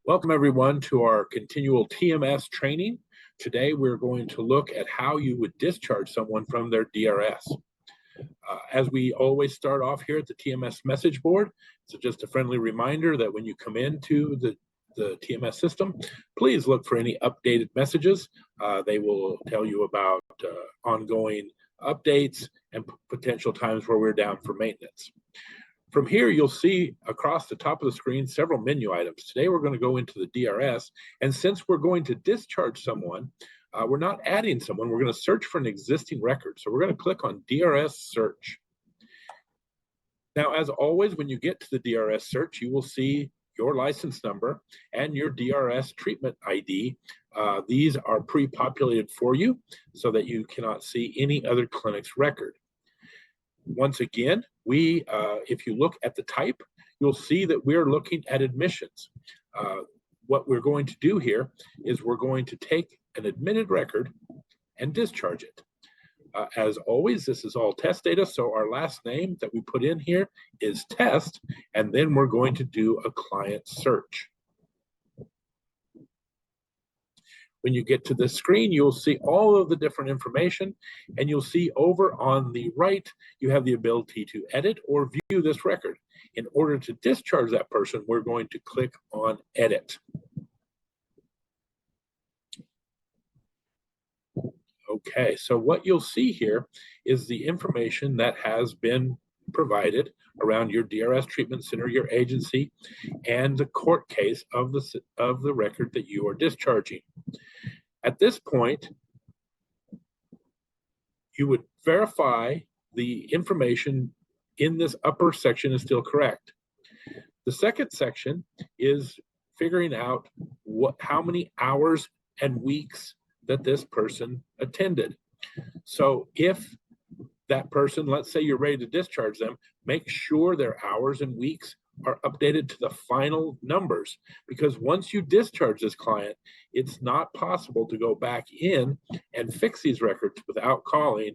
Welcome everyone to our continual TMS training. Today we're going to look at how you would discharge someone from their DRS. As we always start off here at the TMS message board, so just a friendly reminder that when you come into the TMS system, please look for any updated messages. They will tell you about ongoing updates and potential times where we're down for maintenance. From here, you'll see across the top of the screen several menu items. Today, we're going to go into the DRS, and since we're going to discharge someone, we're not adding someone, we're going to search for an existing record. So we're going to click on DRS search. Now, as always, when you get to the DRS search, you will see your license number and your DRS treatment ID. These are pre-populated for you so that you cannot see any other clinic's record. Once again, if you look at the type, you'll see that we're looking at admissions. What we're going to do here is we're going to take an admitted record and discharge it. As always, this is all test data, so our last name that we put in here is test, and then we're going to do a client search. When you get to this screen, you'll see all of the different information, and you'll see over on the right, you have the ability to edit or view this record. In order to discharge that person, we're going to click on edit. Okay, so what you'll see here is the information that has been provided around your DRS treatment center, your agency, and the court case of the record that you are discharging. At this point, you would verify the information in this upper section is still correct. The second section is figuring out how many hours and weeks that this person attended. So if that person, let's say you're ready to discharge them, make sure their hours and weeks are updated to the final numbers, because once you discharge this client, it's not possible to go back in and fix these records without calling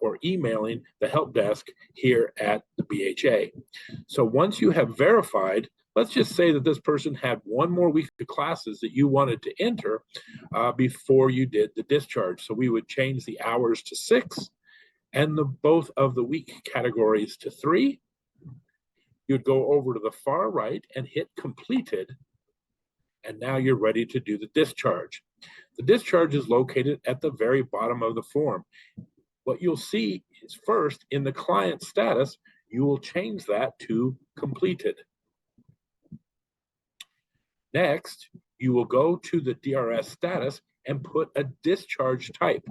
or emailing the help desk here at the BHA. So once you have verified, let's just say that this person had one more week of classes that you wanted to enter before you did the discharge. So we would change the hours to 6 and both of the week categories to 3. You'd go over to the far right and hit completed, and now you're ready to do the discharge. The discharge is located at the very bottom of the form. What you'll see is first, in the client status, you will change that to completed. Next, you will go to the DRS status and put a discharge type.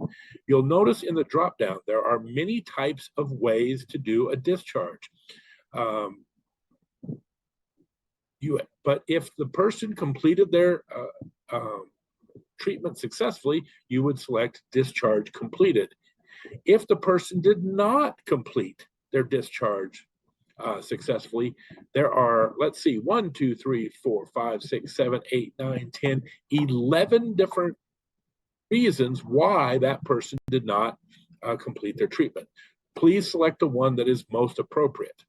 You'll notice in the drop-down, there are many types of ways to do a discharge. But if the person completed their treatment successfully, you would select discharge completed. If the person did not complete their discharge successfully, there are, let's see, 1, 2, 3, 4, 5, 6, 7, 8, 9, 10, 11 different reasons why that person did not complete their treatment. Please select the one that is most appropriate.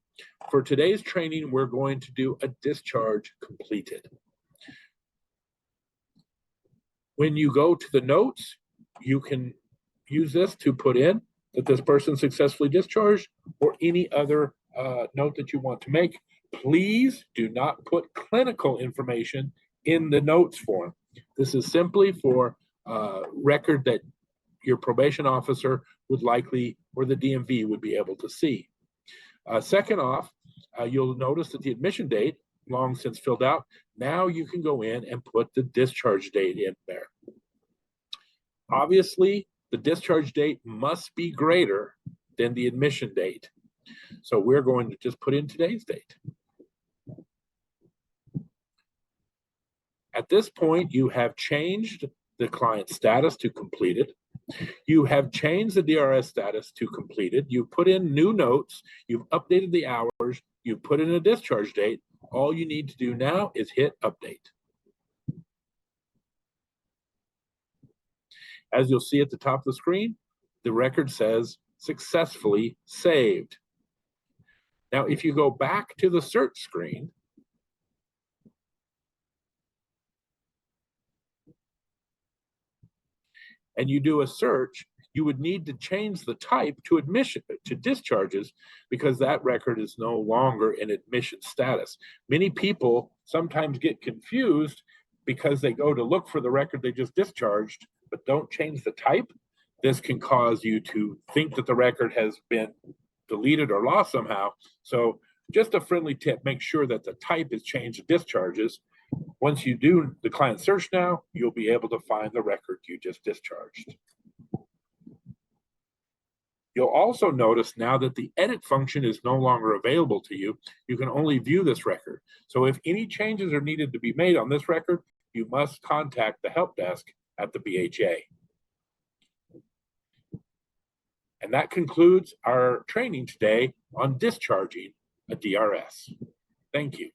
For today's training, we're going to do a discharge completed. When you go to the notes, you can use this to put in that this person successfully discharged or any other note that you want to make. Please do not put clinical information in the notes form. This is simply for record that your probation officer would likely, or the DMV would be able to see. Second off, you'll notice that the admission date, long since filled out, now you can go in and put the discharge date in there. Obviously, the discharge date must be greater than the admission date. So we're going to just put in today's date. At this point, you have changed the client status to completed. You have changed the DRS status to completed. You put in new notes. You've updated the hours. You put in a discharge date. All you need to do now is hit update. As you'll see at the top of the screen, the record says successfully saved. Now, if you go back to the search screen, and you do a search, you would need to change the type to admission to discharges because that record is no longer in admission status. Many people sometimes get confused because they go to look for the record they just discharged, but don't change the type. This can cause you to think that the record has been deleted or lost somehow. So just a friendly tip, make sure that the type is changed to discharges. Once you do the client search now, you'll be able to find the record you just discharged. You'll also notice now that the edit function is no longer available to you. You can only view this record. So if any changes are needed to be made on this record, you must contact the help desk at the BHA. And that concludes our training today on discharging a DRS. Thank you.